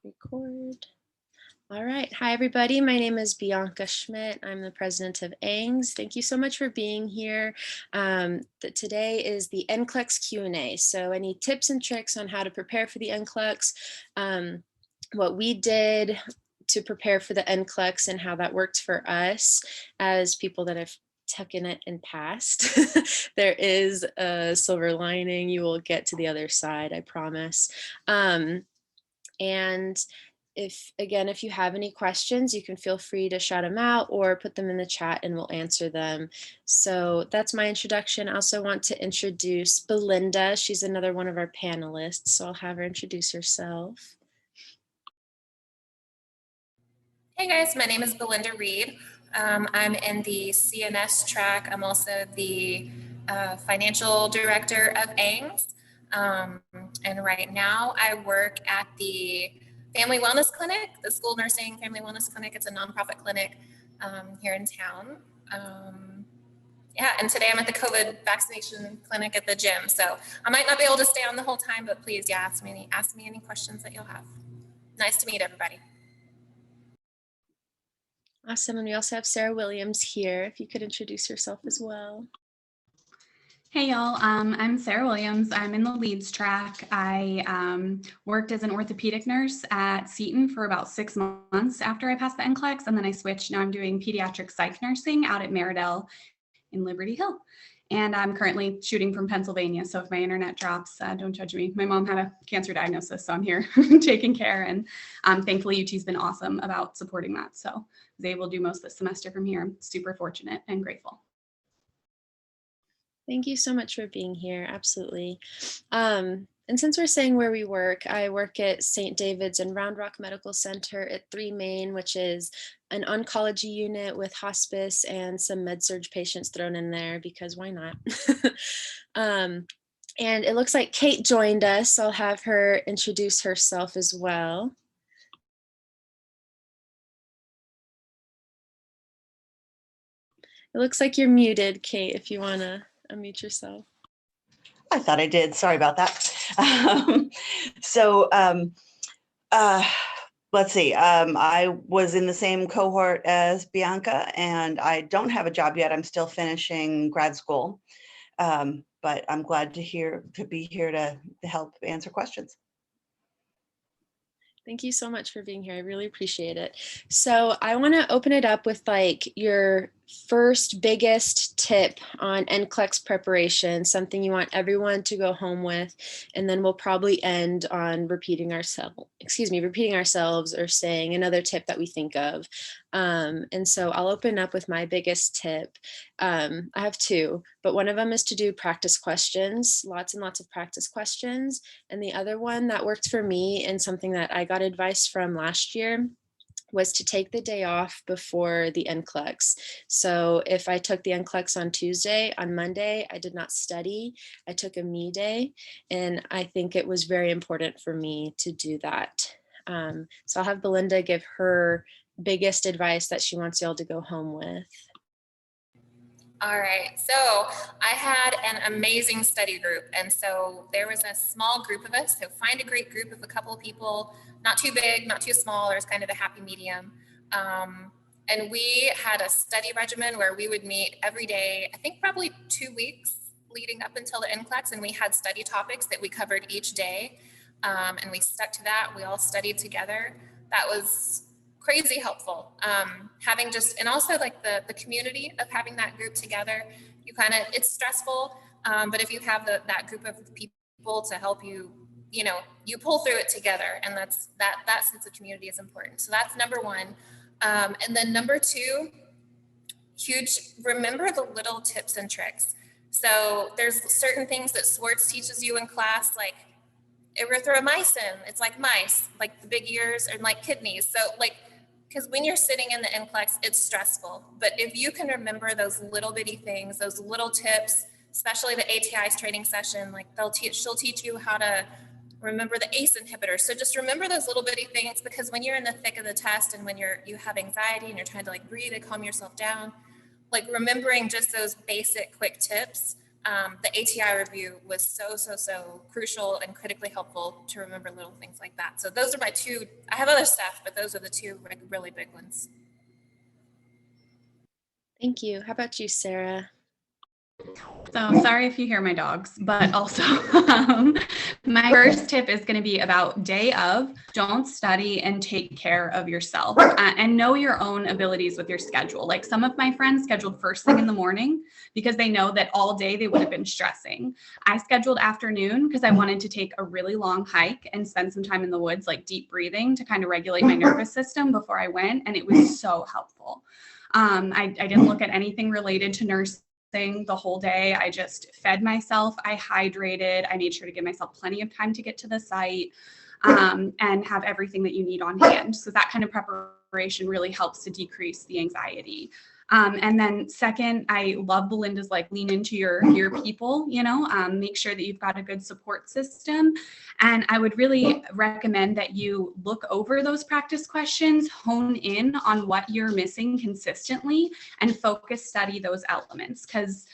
Record. All right. Hi, everybody. My name is Bianca Schmidt. I'm the president of ANGS. Thank you so much for being here. Today is the NCLEX Q&A. So any tips and tricks on how to prepare for the NCLEX, what we did to prepare for the NCLEX and how that worked for us as people that have taken it and passed. There is a silver lining. You will get to the other side, I promise. And if you have any questions, you can feel free to shout them out or put them in the chat and we'll answer them. So that's my introduction. I also want to introduce Belinda. She's another one of our panelists, so I'll have her introduce herself. Hey guys, my name is Belinda Reed. I'm in the CNS track. I'm also the financial director of ANGS. And right now I work at the Family Wellness Clinic, the School Nursing Family Wellness Clinic. It's a nonprofit clinic here in town. Yeah, and today I'm at the COVID vaccination clinic at the gym. So I might not be able to stay on the whole time, but please, yeah, ask me any questions that you'll have. Nice to meet everybody. Awesome. And we also have Sara Williams here. If you could introduce yourself as well. Hey y'all, I'm Sara Williams. I'm in the leads track. I worked as an orthopedic nurse at Seton for about 6 months after I passed the NCLEX, and then I switched. Now I'm doing pediatric psych nursing out at Meridell in Liberty Hill. And I'm currently shooting from Pennsylvania, so if my internet drops, don't judge me. My mom had a cancer diagnosis, so I'm here taking care, and thankfully UT's been awesome about supporting that. So I was able to do most of the semester from here. I'm super fortunate and grateful. Thank you so much for being here. Absolutely. And since we're saying where we work, I work at St. David's and Round Rock Medical Center at 3 Main, which is an oncology unit with hospice and some med-surg patients thrown in there because why not? And it looks like Kate joined us. I'll have her introduce herself as well. It looks like you're muted, Kate, if you want to unmute yourself. I thought I did. Sorry about that. Let's see. I was in the same cohort as Bianca, and I don't have a job yet. I'm still finishing grad school, but I'm glad to be here to help answer questions. Thank you so much for being here. I really appreciate it. So I want to open it up with like your first biggest tip on NCLEX preparation, something you want everyone to go home with, and then we'll probably end on repeating ourselves or saying another tip that we think of. And so I'll open up with my biggest tip. I have 2, but one of them is to do practice questions, lots and lots of practice questions. And the other one that worked for me and something that I got advice from last year was to take the day off before the NCLEX. So if I took the NCLEX on Tuesday, on Monday, I did not study. I took a me day, and I think it was very important for me to do that. So I'll have Belinda give her biggest advice that she wants y'all to go home with. All right, so I had an amazing study group. And so there was a small group of us. So find a great group of a couple of people, not too big, not too small, there's kind of a happy medium. And we had a study regimen where we would meet every day, I think probably 2 weeks leading up until the NCLEX. And we had study topics that we covered each day. And we stuck to that. We all studied together. That was crazy helpful. And also like the community of having that group together, it's stressful, but if you have that group of people to help you, you pull through it together, and that sense of community is important. So that's number 1. And then number 2, remember the little tips and tricks. So there's certain things that Swartz teaches you in class, like erythromycin, it's like mice, like the big ears, and like kidneys. So because when you're sitting in the NCLEX, it's stressful. But if you can remember those little bitty things, those little tips, especially the ATI's training session, like she'll teach you how to remember the ACE inhibitor. So just remember those little bitty things, because when you're in the thick of the test and when you have anxiety and you're trying to like breathe and calm yourself down, like remembering just those basic quick tips the ATI review was so crucial and critically helpful to remember little things like that. So those are my two. I have other stuff, but those are the two really big ones. Thank you. How about you, Sarah? So sorry if you hear my dogs, but also my first tip is going to be about day of. Don't study and take care of yourself and know your own abilities with your schedule. Like some of my friends scheduled first thing in the morning because they know that all day they would have been stressing. I scheduled afternoon because I wanted to take a really long hike and spend some time in the woods, like deep breathing to kind of regulate my nervous system before I went. And it was so helpful. I didn't look at anything related to nursing the whole day. I just fed myself, I hydrated, I made sure to give myself plenty of time to get to the site, and have everything that you need on hand. So that kind of preparation really helps to decrease the anxiety. And then second, I love Belinda's like lean into your people, make sure that you've got a good support system. And I would really recommend that you look over those practice questions, hone in on what you're missing consistently, and focus study those elements, because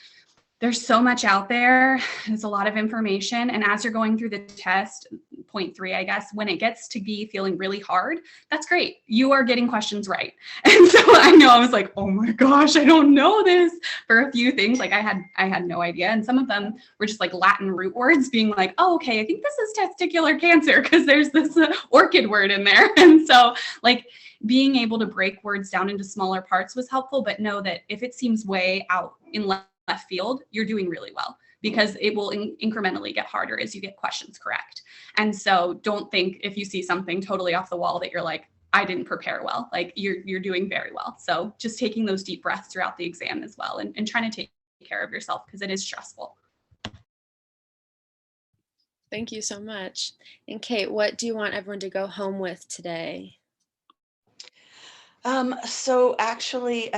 there's so much out there. There's a lot of information. And as you're going through the test, point 3, I guess, when it gets to be feeling really hard, that's great. You are getting questions right. And so I know I was like, oh my gosh, I don't know this for a few things. Like I had no idea. And some of them were just like Latin root words being like, oh, okay, I think this is testicular cancer because there's this orchid word in there. And so like being able to break words down into smaller parts was helpful, but know that if it seems way out in left field, you're doing really well, because it will incrementally get harder as you get questions correct. And so don't think if you see something totally off the wall that you're like, I didn't prepare well. Like you're doing very well. So just taking those deep breaths throughout the exam as well, and trying to take care of yourself because it is stressful. Thank you so much. And Kate, what do you want everyone to go home with today? So actually,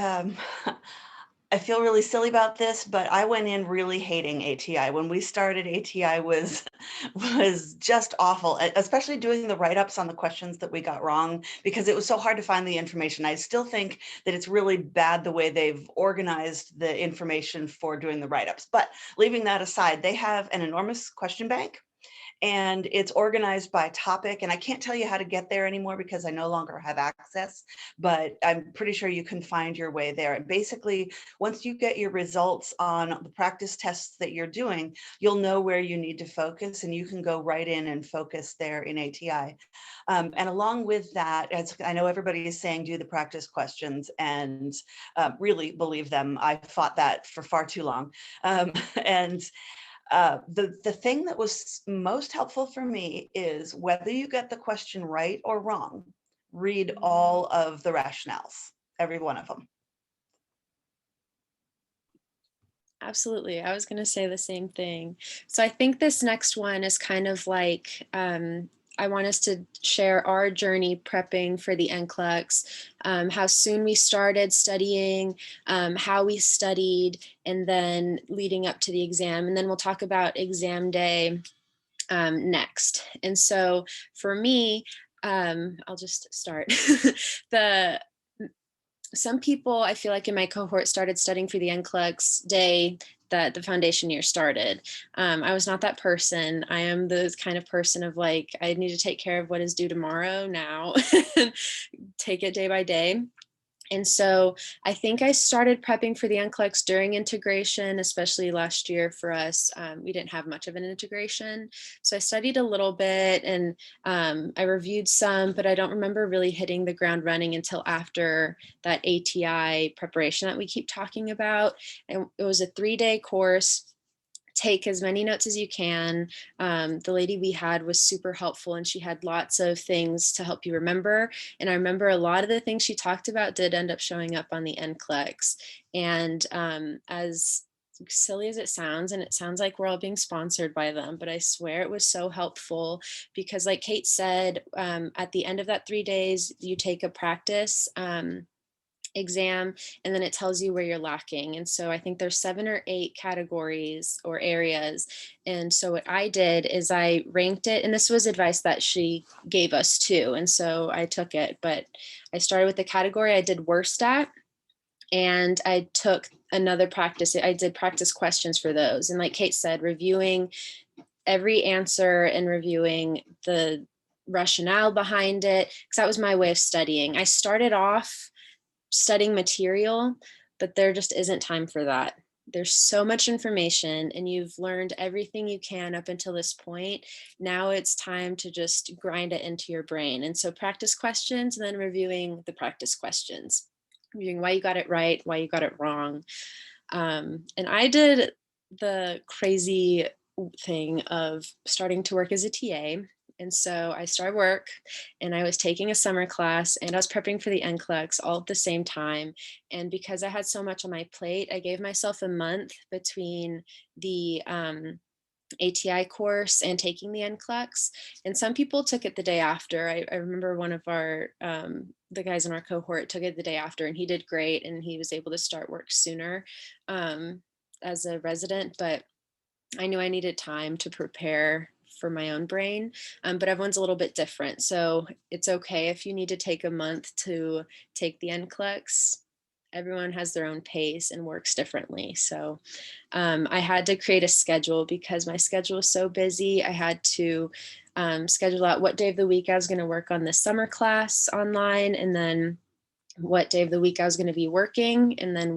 I feel really silly about this, but I went in really hating ATI. When we started, ATI was just awful, especially doing the write-ups on the questions that we got wrong, because it was so hard to find the information. I still think that it's really bad the way they've organized the information for doing the write-ups. But leaving that aside, they have an enormous question bank, and it's organized by topic. And I can't tell you how to get there anymore because I no longer have access, but I'm pretty sure you can find your way there. And basically, once you get your results on the practice tests that you're doing, you'll know where you need to focus, and you can go right in and focus there in ATI. And along with that, as I know everybody is saying, do the practice questions, and really believe them. I fought that for far too long. The thing that was most helpful for me is whether you get the question right or wrong, read all of the rationales, every one of them. Absolutely. I was going to say the same thing. So I think this next one is kind of like, I want us to share our journey prepping for the NCLEX, how soon we started studying, how we studied, and then leading up to the exam. And then we'll talk about exam day next. And so for me, I'll just start. Some people, I feel like in my cohort, started studying for the NCLEX day that the foundation year started. I was not that person. I am the kind of person of like, I need to take care of what is due tomorrow now, take it day by day. And so I think I started prepping for the NCLEX during integration, especially last year for us. We didn't have much of an integration. So I studied a little bit, and I reviewed some, but I don't remember really hitting the ground running until after that ATI preparation that we keep talking about. And it was a 3-day course. Take as many notes as you can. The lady we had was super helpful, and she had lots of things to help you remember. And I remember a lot of the things she talked about did end up showing up on the NCLEX. And as silly as it sounds, and it sounds like we're all being sponsored by them, but I swear it was so helpful, because like Kate said, at the end of that 3 days, you take a practice exam, and then it tells you where you're lacking. And so I think there's 7 or 8 categories or areas. And so what I did is I ranked it, and this was advice that she gave us too. And so I took it, but I started with the category I did worst at. And I took another practice. I did practice questions for those. And like Kate said, reviewing every answer and reviewing the rationale behind it, because that was my way of studying. I started off studying material, but there just isn't time for that. There's so much information and you've learned everything you can up until this point. Now it's time to just grind it into your brain. And so practice questions and then reviewing the practice questions, reviewing why you got it right, why you got it wrong. And I did the crazy thing of starting to work as a TA. And so I started work and I was taking a summer class and I was prepping for the NCLEX all at the same time. And because I had so much on my plate, I gave myself a month between the ATI course and taking the NCLEX. And some people took it the day after. I remember one of our, the guys in our cohort took it the day after and he did great and he was able to start work sooner as a resident, but I knew I needed time to prepare for my own brain, but everyone's a little bit different. So it's okay if you need to take a month to take the NCLEX. Everyone has their own pace and works differently. So I had to create a schedule because my schedule was so busy. I had to schedule out what day of the week I was going to work on the summer class online, and then what day of the week I was going to be working, and then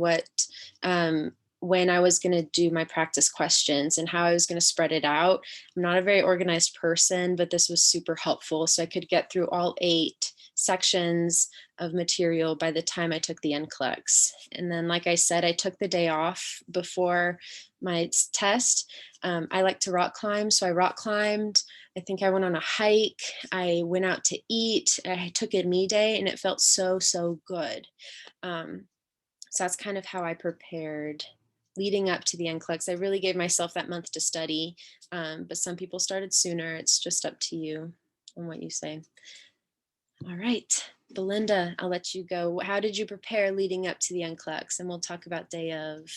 when I was going to do my practice questions and how I was going to spread it out. I'm not a very organized person, but this was super helpful. So I could get through all 8 sections of material by the time I took the NCLEX. And then, like I said, I took the day off before my test. I like to rock climb, so I rock climbed. I think I went on a hike. I went out to eat. I took a me day and it felt so, so good. So that's kind of how I prepared leading up to the NCLEX. I really gave myself that month to study, but some people started sooner. It's just up to you on what you say. All right, Belinda, I'll let you go. How did you prepare leading up to the NCLEX? And we'll talk about day of.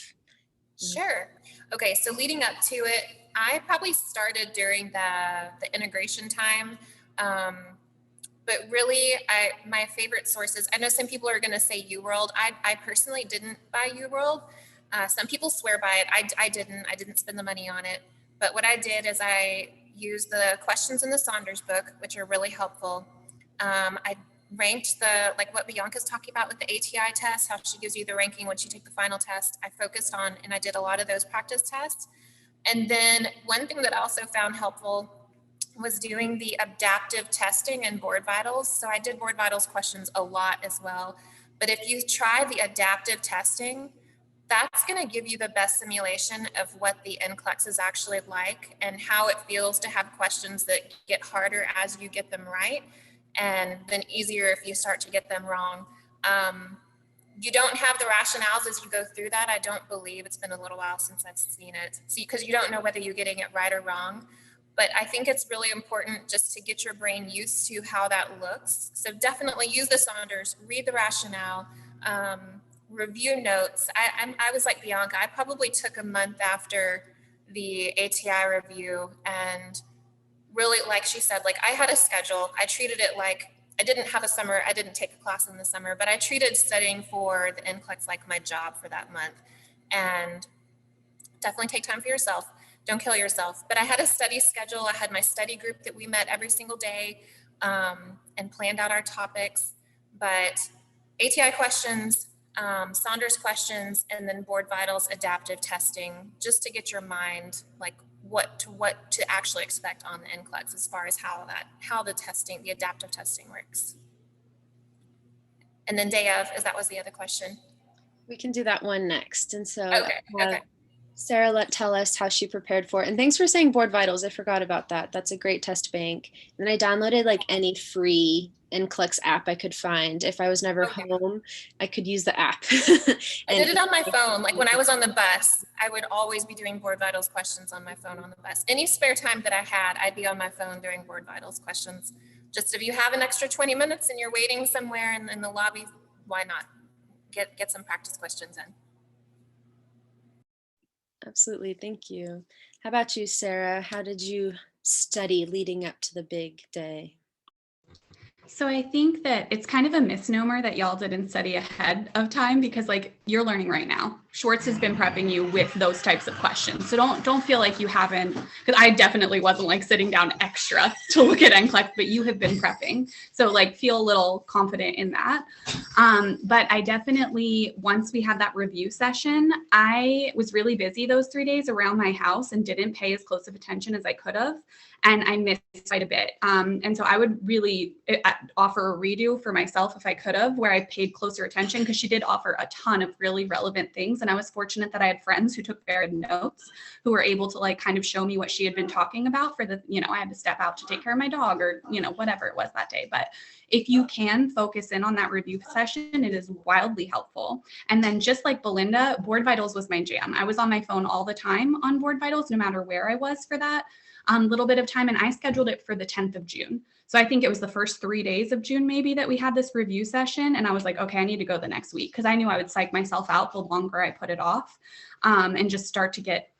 Sure. Okay, so leading up to it, I probably started during the integration time. But really, my favorite sources, I know some people are going to say UWorld. I personally didn't buy UWorld. Some people swear by it. I didn't spend the money on it. But what I did is I used the questions in the Saunders book, which are really helpful. I ranked like what Bianca's talking about with the ATI test, how she gives you the ranking once you take the final test. I focused on, and I did a lot of those practice tests. And then one thing that I also found helpful was doing the adaptive testing and board vitals. So I did board vitals questions a lot as well. But if you try the adaptive testing, that's going to give you the best simulation of what the NCLEX is actually like and how it feels to have questions that get harder as you get them right, and then easier if you start to get them wrong. You don't have the rationales as you go through that. I don't believe. It's been a little while since I've seen it. See, because you don't know whether you're getting it right or wrong. But I think it's really important just to get your brain used to how that looks. So definitely use the Saunders, read the rationale, review notes. I was like Bianca. I probably took a month after the ATI review, and really, like she said, like I had a schedule. I treated it like I didn't have a summer. I didn't take a class in the summer, but I treated studying for the NCLEX like my job for that month. And definitely take time for yourself. Don't kill yourself. But I had a study schedule. I had my study group that we met every single day and planned out our topics. But ATI questions, Saunders questions, and then board vitals, adaptive testing, just to get your mind like what to actually expect on the NCLEX as far as how the testing, the adaptive testing works. And then day of, that was the other question. We can do that one next. And so okay. Sarah tell us how she prepared for it. And thanks for saying board vitals. I forgot about that. That's a great test bank. And then I downloaded like any free NCLEX app I could find. If I was never home, I could use the app. I did it on my phone. Like when I was on the bus, I would always be doing board vitals questions on my phone on the bus. Any spare time that I had, I'd be on my phone doing board vitals questions. Just if you have an extra 20 minutes and you're waiting somewhere in the lobby, why not get some practice questions in? Absolutely. Thank you. How about you, Sarah? How did you study leading up to the big day? So I think that it's kind of a misnomer that y'all didn't study ahead of time, because like you're learning right now. Schwartz has been prepping you with those types of questions. So don't feel like you haven't, because I definitely wasn't like sitting down extra to look at NCLEX, but you have been prepping. So like feel a little confident in that. But I definitely, once we had that review session, I was really busy those 3 days around my house and didn't pay as close of attention as I could have. And I missed quite a bit. And so I would really offer a redo for myself if I could have, where I paid closer attention, because she did offer a ton of really relevant things. And I was fortunate that I had friends who took very good notes, who were able to like kind of show me what she had been talking about for the, I had to step out to take care of my dog, or, whatever it was that day. But if you can focus in on that review session, it is wildly helpful. And then just like Belinda, Board Vitals was my jam. I was on my phone all the time on Board Vitals, no matter where I was for that little bit of time. And I scheduled it for the 10th of June. So I think it was the first 3 days of June, maybe, that we had this review session. And I was like, okay, I need to go the next week, because I knew I would psych myself out the longer I put it off, and just start to get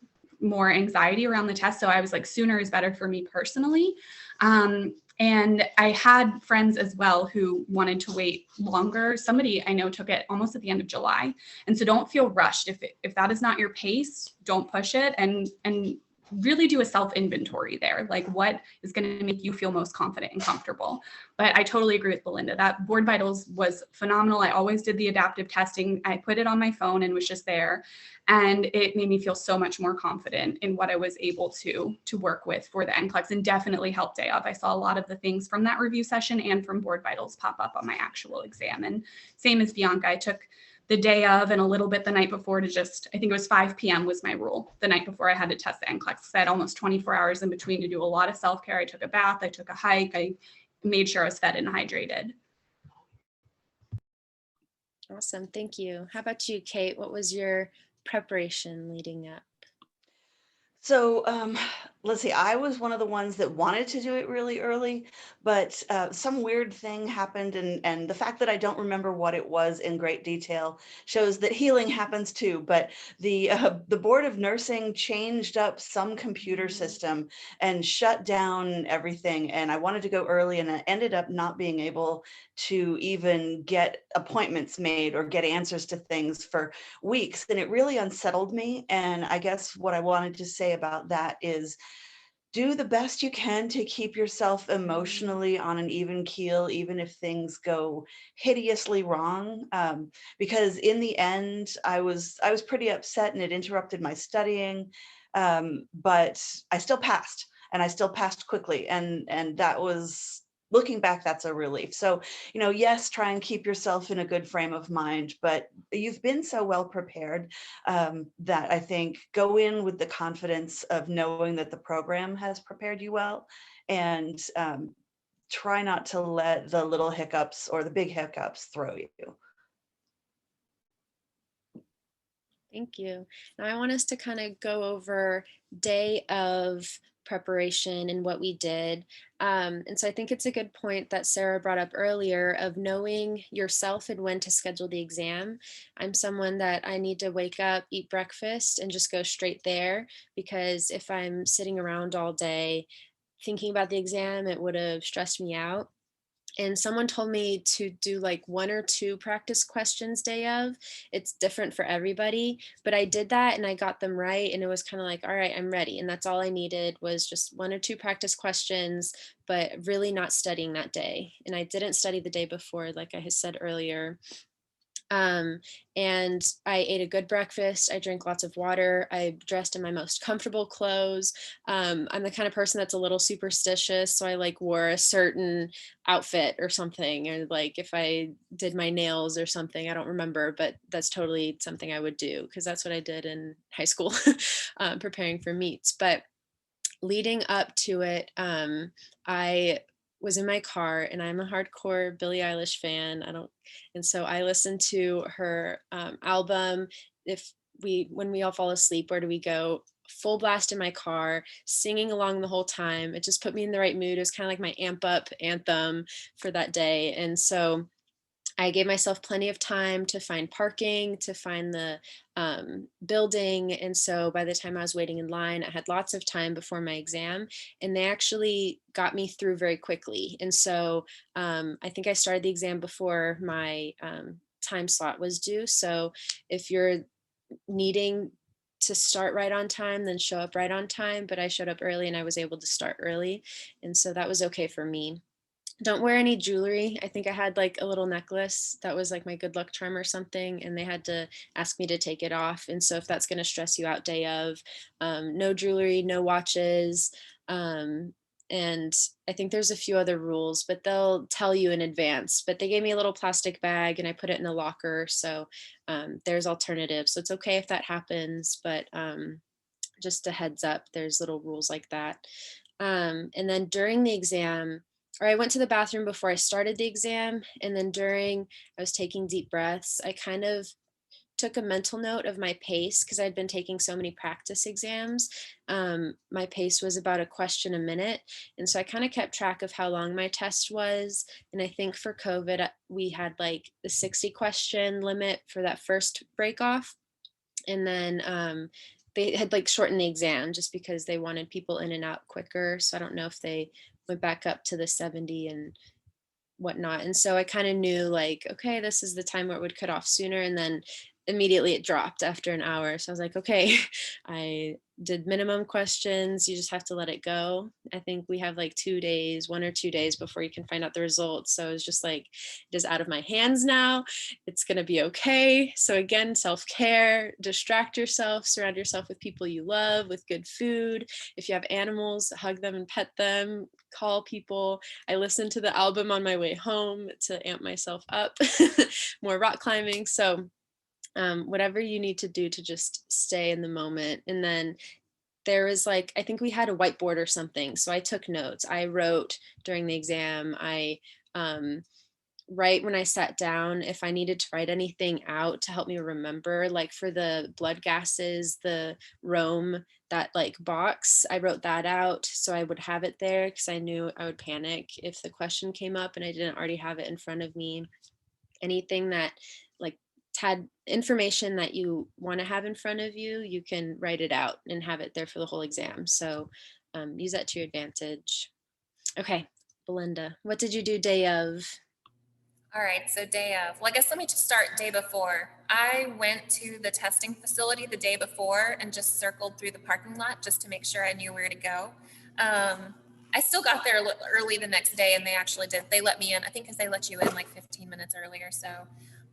more anxiety around the test. So I was like, sooner is better for me personally. And I had friends as well who wanted to wait longer. Somebody I know took it almost at the end of July. And so don't feel rushed. If that is not your pace, don't push it, and really do a self-inventory there. Like, what is going to make you feel most confident and comfortable? But I totally agree with Belinda. That Board Vitals was phenomenal. I always did the adaptive testing. I put it on my phone and was just there. And it made me feel so much more confident in what I was able to work with for the NCLEX, and definitely helped day of. I saw a lot of the things from that review session and from Board Vitals pop up on my actual exam. And same as Bianca, I took the day of and a little bit the night before to just, I think it was 5 p.m. was my rule the night before I had to test the NCLEX. I had almost 24 hours in between to do a lot of self-care. I took a bath, I took a hike, I made sure I was fed and hydrated. Awesome, thank you. How about you, Kate? What was your preparation leading up? So let's see, I was one of the ones that wanted to do it really early, but some weird thing happened. And the fact that I don't remember what it was in great detail shows that healing happens too. But the Board of Nursing changed up some computer system and shut down everything. And I wanted to go early, and I ended up not being able to even get appointments made or get answers to things for weeks. And it really unsettled me. And I guess what I wanted to say about that is, do the best you can to keep yourself emotionally on an even keel, even if things go hideously wrong. Because in the end, I was pretty upset, and it interrupted my studying. But I still passed, and I still passed quickly. And that was, looking back, that's a relief. So, yes, try and keep yourself in a good frame of mind, but you've been so well prepared that I think go in with the confidence of knowing that the program has prepared you well, and try not to let the little hiccups or the big hiccups throw you. Thank you. Now I want us to kind of go over day of preparation and what we did. And so I think it's a good point that Sarah brought up earlier of knowing yourself and when to schedule the exam. I'm someone that I need to wake up, eat breakfast, and just go straight there, because if I'm sitting around all day thinking about the exam, it would have stressed me out. And someone told me to do like 1 or 2 practice questions day of. It's different for everybody, but I did that and I got them right. And it was kind of like, all right, I'm ready. And that's all I needed was just 1 or 2 practice questions, but really not studying that day. And I didn't study the day before, like I had said earlier. And I ate a good breakfast. I drank lots of water. I dressed in my most comfortable clothes. I'm the kind of person that's a little superstitious. So I like wore a certain outfit or something, or like if I did my nails or something, I don't remember, but that's totally something I would do, because that's what I did in high school, preparing for meets. But leading up to it, I was in my car, and I'm a hardcore Billie Eilish fan. And so I listened to her album. When we all fall asleep, where do we go? Full blast in my car, singing along the whole time. It just put me in the right mood. It was kind of like my amp up anthem for that day. And so I gave myself plenty of time to find parking, to find the building. And so by the time I was waiting in line, I had lots of time before my exam, and they actually got me through very quickly. And so I think I started the exam before my time slot was due. So if you're needing to start right on time, then show up right on time. But I showed up early and I was able to start early. And so that was okay for me. Don't wear any jewelry. I think I had like a little necklace that was like my good luck charm or something, and they had to ask me to take it off. And so if that's going to stress you out day of, no jewelry, no watches. Um, and I think there's a few other rules, but they'll tell you in advance. But they gave me a little plastic bag and I put it in a locker. So there's alternatives. So it's okay if that happens, but just a heads up, there's little rules like that. And then during the exam, or I went to the bathroom before I started the exam, and then during I was taking deep breaths, I kind of took a mental note of my pace because I'd been taking so many practice exams. My pace was about a question a minute. And so I kind of kept track of how long my test was. And I think for COVID, we had like the 60 question limit for that first break off. And then they had like shortened the exam just because they wanted people in and out quicker. So I don't know if they went back up to the 70 and whatnot. And so I kind of knew like, okay, this is the time where it would cut off sooner. And then immediately it dropped after an hour. So I was like, okay, I did minimum questions. You just have to let it go. I think we have like 2 days, 1 or 2 days before you can find out the results. So it's just like, it is out of my hands now. It's going to be okay. So again, self-care, distract yourself, surround yourself with people you love, with good food. If you have animals, hug them and pet them, call people. I listened to the album on my way home to amp myself up, more rock climbing. So whatever you need to do to just stay in the moment. And then there was like, I think we had a whiteboard or something. So I took notes. I wrote during the exam. I right when I sat down, if I needed to write anything out to help me remember, like for the blood gases, the Rome, that like box, I wrote that out so I would have it there because I knew I would panic if the question came up and I didn't already have it in front of me. Anything that like had information that you want to have in front of you, you can write it out and have it there for the whole exam. So use that to your advantage. Okay, Belinda, what did you do day of? All right, so day of. Well, I guess let me just start day before. I went to the testing facility the day before and just circled through the parking lot just to make sure I knew where to go. I still got there early the next day, and they actually did. They let me in, I think, because they let you in like 15 minutes earlier. So,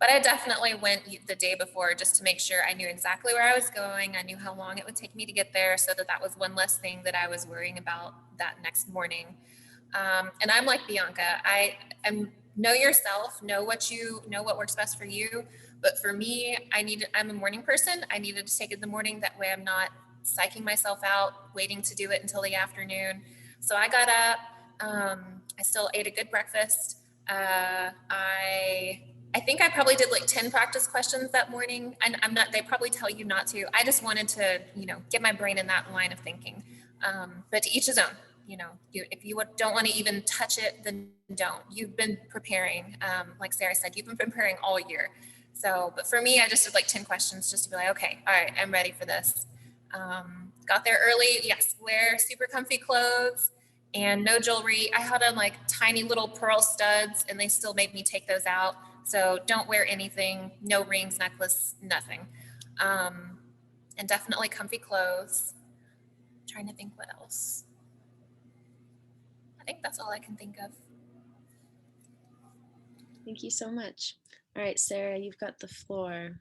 but I definitely went the day before just to make sure I knew exactly where I was going. I knew how long it would take me to get there, so that was one less thing that I was worrying about that next morning. And I'm like Bianca. I am know yourself, know what works best for you. But for me, I'm a morning person. I needed to take it in the morning. That way I'm not psyching myself out, waiting to do it until the afternoon. So I got up. I still ate a good breakfast. I think I probably did like 10 practice questions that morning. And they probably tell you not to. I just wanted to, get my brain in that line of thinking. But to each his own. If you don't want to even touch it, then don't. You've been preparing. Like Sarah said, you've been preparing all year. So, but for me, I just did like 10 questions just to be like, okay, all right, I'm ready for this. Got there early. Yes, wear super comfy clothes and no jewelry. I had on like tiny little pearl studs and they still made me take those out. So don't wear anything, no rings, necklace, nothing. And definitely comfy clothes. I'm trying to think what else. I think that's all I can think of. Thank you so much. All right, Sarah, you've got the floor.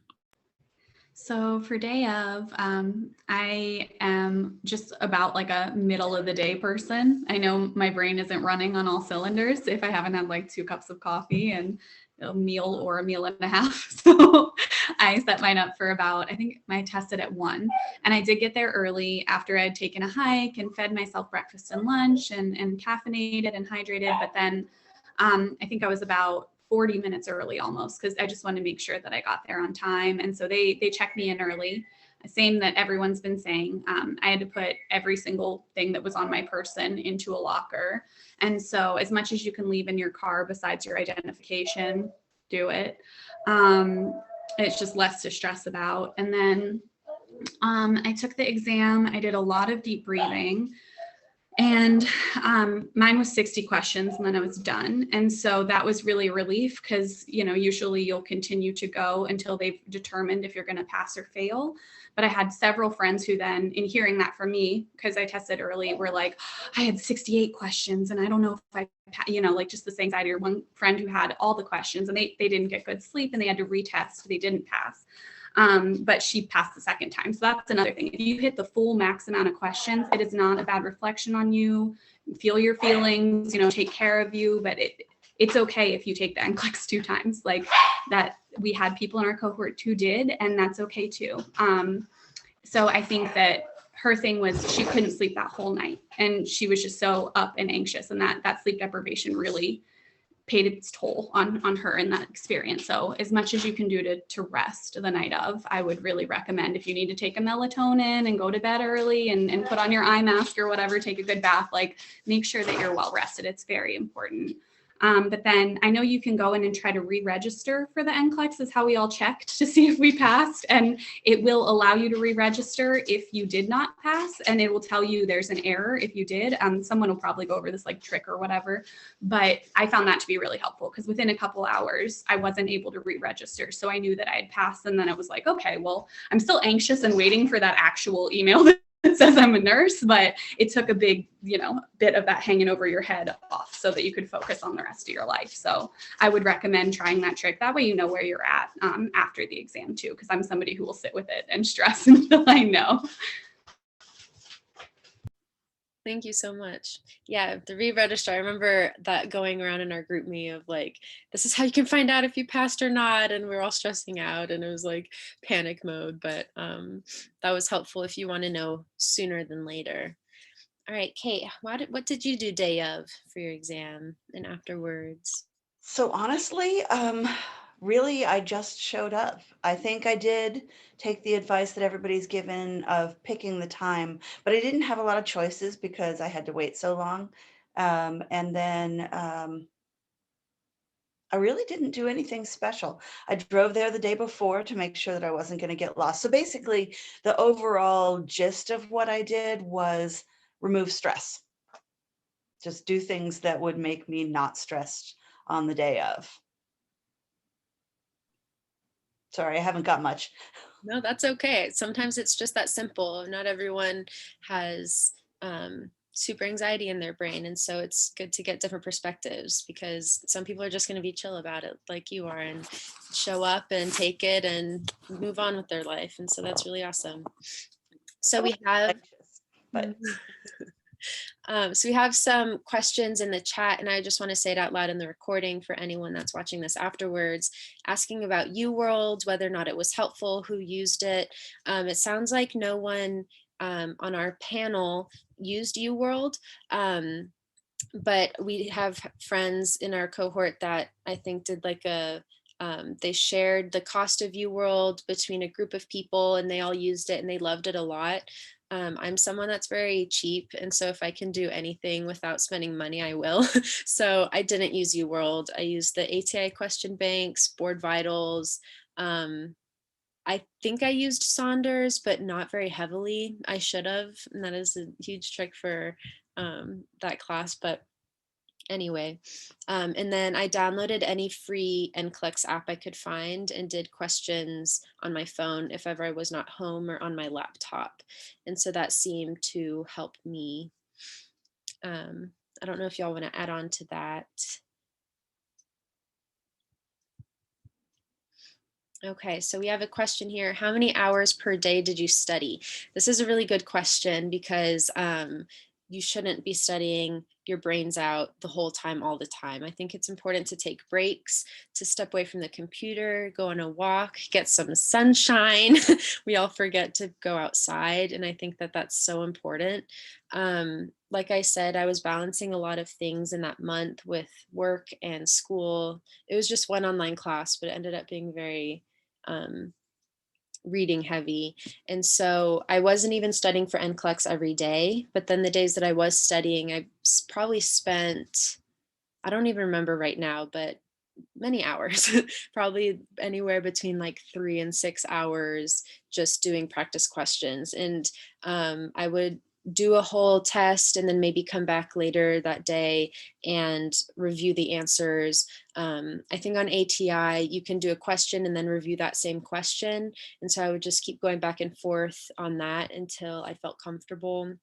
So for day of, I am just about like a middle of the day person. I know my brain isn't running on all cylinders if I haven't had like 2 cups of coffee and a meal or a meal and a half. So I set mine up for about, I think I tested at 1. And I did get there early after I'd taken a hike and fed myself breakfast and lunch and caffeinated and hydrated. But then I think I was about 40 minutes early almost because I just wanted to make sure that I got there on time. And so they checked me in early, same that everyone's been saying. I had to put every single thing that was on my person into a locker. And so as much as you can leave in your car besides your identification, do it. It's just less to stress about. And then I took the exam. I did a lot of deep breathing. And mine was 60 questions and then I was done. And so that was really a relief because, you know, usually you'll continue to go until they've determined if you're going to pass or fail. But I had several friends who then, in hearing that from me, because I tested early, were like, I had 68 questions and I don't know if I, you know, like just this anxiety. Or one friend who had all the questions and they didn't get good sleep and they had to retest. They didn't pass. But she passed the second time. So that's another thing. If you hit the full max amount of questions, it is not a bad reflection on you. Feel your feelings, you know, take care of you, but it's okay if you take the NCLEX 2 times. Like that, we had people in our cohort who did, and that's okay too. So I think that her thing was she couldn't sleep that whole night and she was just so up and anxious, and that sleep deprivation really paid its toll on her in that experience. So as much as you can do to rest the night of, I would really recommend, if you need to take a melatonin and go to bed early and put on your eye mask or whatever, take a good bath, like make sure that you're well rested. It's very important. But then I know you can go in and try to re-register for the NCLEX, is how we all checked to see if we passed. And it will allow you to re-register if you did not pass, and it will tell you there's an error if you did. Someone will probably go over this like trick or whatever, but I found that to be really helpful because within a couple hours, I wasn't able to re-register. So I knew that I had passed, and then it was like, okay, well, I'm still anxious and waiting for that actual email that says I'm a nurse, but it took a big, you know, bit of that hanging over your head off so that you could focus on the rest of your life. So I would recommend trying that trick. That way, you know where you're at after the exam too, because I'm somebody who will sit with it and stress until I know. Thank you so much. Yeah, the re-register, I remember that going around in our group me of like, this is how you can find out if you passed or not. And we're all stressing out and it was like panic mode, but that was helpful if you want to know sooner than later. All right, Kate, what did you do day of for your exam and afterwards? So honestly, really, I just showed up. I think I did take the advice that everybody's given of picking the time, but I didn't have a lot of choices because I had to wait so long. And then I really didn't do anything special. I drove there the day before to make sure that I wasn't going to get lost. So basically, the overall gist of what I did was remove stress. Just do things that would make me not stressed on the day of. Sorry, I haven't got much. No, that's okay. Sometimes it's just that simple. Not everyone has super anxiety in their brain. And so it's good to get different perspectives because some people are just going to be chill about it like you are and show up and take it and move on with their life. And so that's really awesome. So we have... But so we have some questions in the chat, and I just want to say it out loud in the recording for anyone that's watching this afterwards, asking about UWorld, whether or not it was helpful, who used it. It sounds like no one on our panel used UWorld, but we have friends in our cohort that I think did like they shared the cost of UWorld between a group of people and they all used it and they loved it a lot. I'm someone that's very cheap. And so if I can do anything without spending money, I will. So I didn't use UWorld. I used the ATI question banks, Board Vitals. I think I used Saunders, but not very heavily. I should have. And that is a huge trick for that class. But anyway, and then I downloaded any free NCLEX app I could find and did questions on my phone if ever I was not home or on my laptop. And so that seemed to help me. I don't know if y'all want to add on to that. Okay, so we have a question here. How many hours per day did you study? This is a really good question because you shouldn't be studying your brains out the whole time, all the time. I think it's important to take breaks, to step away from the computer, go on a walk, get some sunshine. We all forget to go outside, and I think that that's so important. Like I said, I was balancing a lot of things in that month with work and school. It was just one online class, but it ended up being very reading heavy. And so I wasn't even studying for NCLEX every day, but then the days that I was studying, I probably spent, I don't even remember right now, but many hours, probably anywhere between like 3 and 6 hours just doing practice questions. And I would do a whole test and then maybe come back later that day and review the answers. I think on ATI, you can do a question and then review that same question. And so I would just keep going back and forth on that until I felt comfortable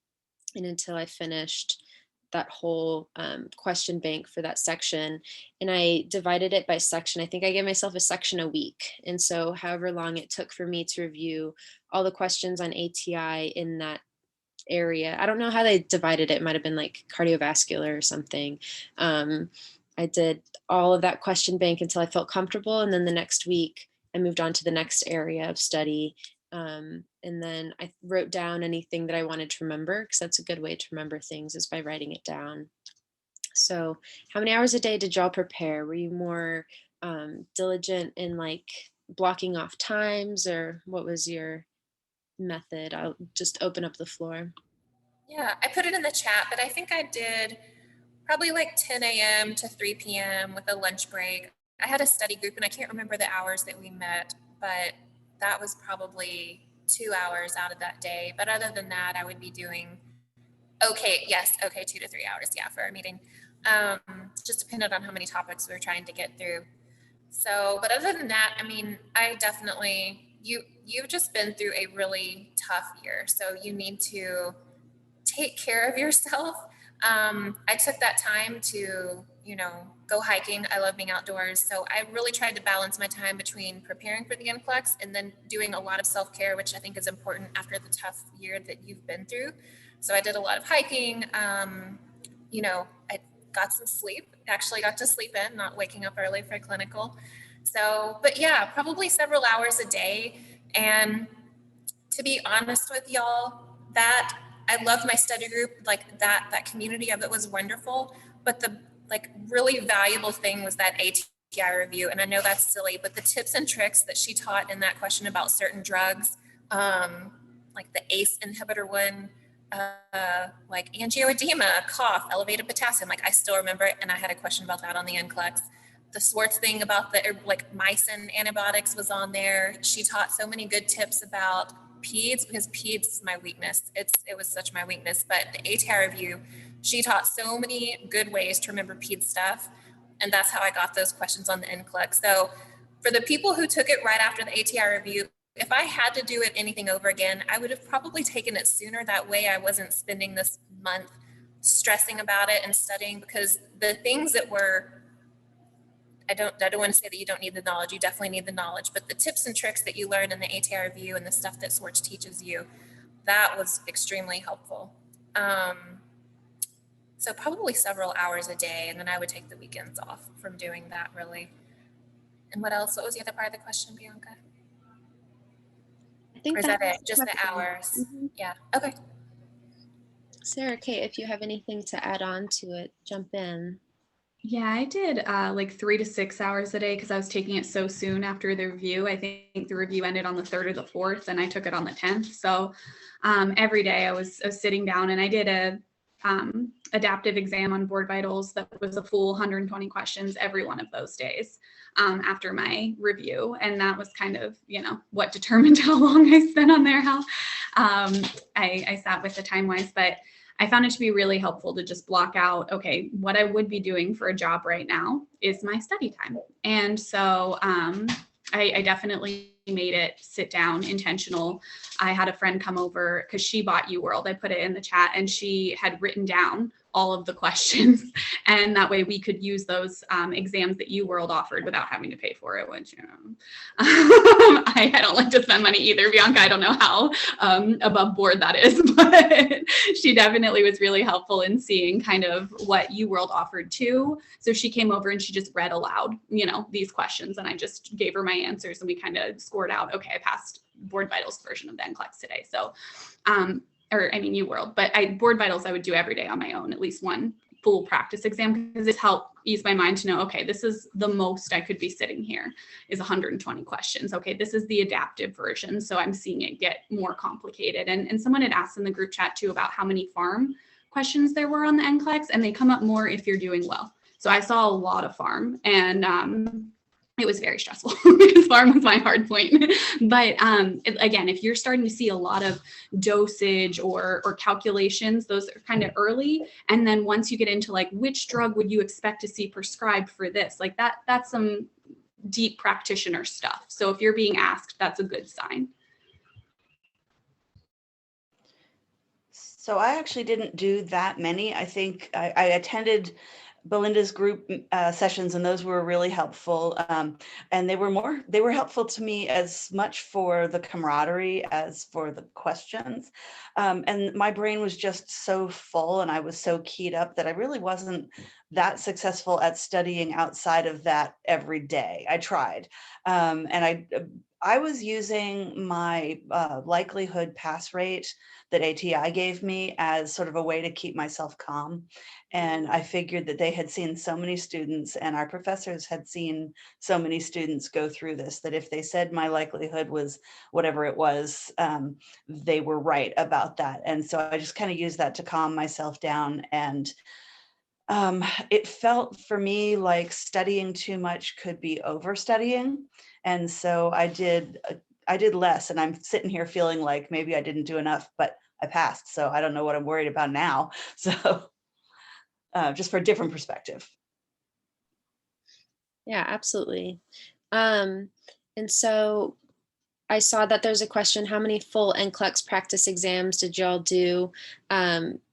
and until I finished that whole question bank for that section. And I divided it by section. I think I gave myself a section a week. And so however long it took for me to review all the questions on ATI in that area. I don't know how they divided it. It might have been like cardiovascular or something. I did all of that question bank until I felt comfortable. And then the next week I moved on to the next area of study. And then I wrote down anything that I wanted to remember, because that's a good way to remember things, is by writing it down. So how many hours a day did y'all prepare? Were you more diligent in like blocking off times, or what was your method? I'll just open up the floor. Yeah, I put it in the chat, but I think I did probably like 10 a.m. to 3 p.m. with a lunch break. I had a study group and I can't remember the hours that we met, but that was probably 2 hours out of that day. But other than that, I would be doing 2 to 3 hours, yeah, for our meeting. Just depended on how many topics we were trying to get through. So, but other than that, I mean, I definitely, you've just been through a really tough year. So you need to take care of yourself. I took that time to, go hiking. I love being outdoors. So I really tried to balance my time between preparing for the NCLEX and then doing a lot of self-care, which I think is important after the tough year that you've been through. So I did a lot of hiking. I got some sleep, actually got to sleep in, not waking up early for clinical. So, but yeah, probably several hours a day. And to be honest with y'all, that I love my study group, like that community of it was wonderful. But the really valuable thing was that ATI review. And I know that's silly, but the tips and tricks that she taught in that question about certain drugs, like the ACE inhibitor one, like angioedema, cough, elevated potassium, like I still remember it. And I had a question about that on the NCLEX. The Swartz thing about the mycin antibiotics was on there. She taught so many good tips about peds, because peds is my weakness. It was such my weakness, but the ATI review, she taught so many good ways to remember peds stuff. And that's how I got those questions on the NCLEX. So for the people who took it right after the ATI review, if I had to do it anything over again, I would have probably taken it sooner. That way I wasn't spending this month stressing about it and studying, because the things that were, I don't want to say that you don't need the knowledge. You definitely need the knowledge, but the tips and tricks that you learn in the ATI review and the stuff that Swartz teaches you, that was extremely helpful. So probably several hours a day, and then I would take the weekends off from doing that, really. And what else? What was the other part of the question, Bianca? I think, or is that it? Just the hours? Mm-hmm. Yeah. Okay. Sarah, Kate, if you have anything to add on to it, jump in. Yeah, I did 3 to 6 hours a day because I was taking it so soon after the review. I think the review ended on the 3rd or the 4th, and I took it on the 10th. So every day I was sitting down, and I did a adaptive exam on Board Vitals that was a full 120 questions every one of those days after my review. And that was kind of, what determined how long I spent on there, how I sat with the time-wise. But I found it to be really helpful to just block out, okay, what I would be doing for a job right now is my study time. And so I definitely made it sit down intentional. I had a friend come over because she bought UWorld. I put it in the chat, and she had written down all of the questions, and that way we could use those exams that UWorld offered without having to pay for it, which I don't like to spend money either, Bianca. I don't know how above board that is, but she definitely was really helpful in seeing kind of what UWorld offered too. So she came over and she just read aloud, these questions, and I just gave her my answers, and we kind of scored out, okay, I passed Board Vitals version of the NCLEX today. So UWorld, but Board Vitals I would do every day on my own, at least one full practice exam, because it helped ease my mind to know, okay, this is the most I could be sitting here is 120 questions. Okay, this is the adaptive version. So I'm seeing it get more complicated. And someone had asked in the group chat too about how many farm questions there were on the NCLEX, and they come up more if you're doing well. So I saw a lot of pharm, and it was very stressful because pharm was my hard point. But again, if you're starting to see a lot of dosage or calculations, those are kind of early. And then once you get into like, which drug would you expect to see prescribed for this? Like that's some deep practitioner stuff. So if you're being asked, that's a good sign. So I actually didn't do that many. I think I attended Belinda's group sessions, and those were really helpful. And they were helpful to me as much for the camaraderie as for the questions. And my brain was just so full and I was so keyed up that I really wasn't that successful at studying outside of that every day. I tried. And I was using my likelihood pass rate that ATI gave me as sort of a way to keep myself calm. And I figured that they had seen so many students and our professors had seen so many students go through this, that if they said my likelihood was whatever it was, they were right about that. And so I just kind of used that to calm myself down. And it felt for me like studying too much could be overstudying. And so I did less, and I'm sitting here feeling like maybe I didn't do enough, but I passed. So I don't know what I'm worried about now. So just for a different perspective. Yeah, absolutely. And so I saw that there's a question, how many full NCLEX practice exams did y'all do?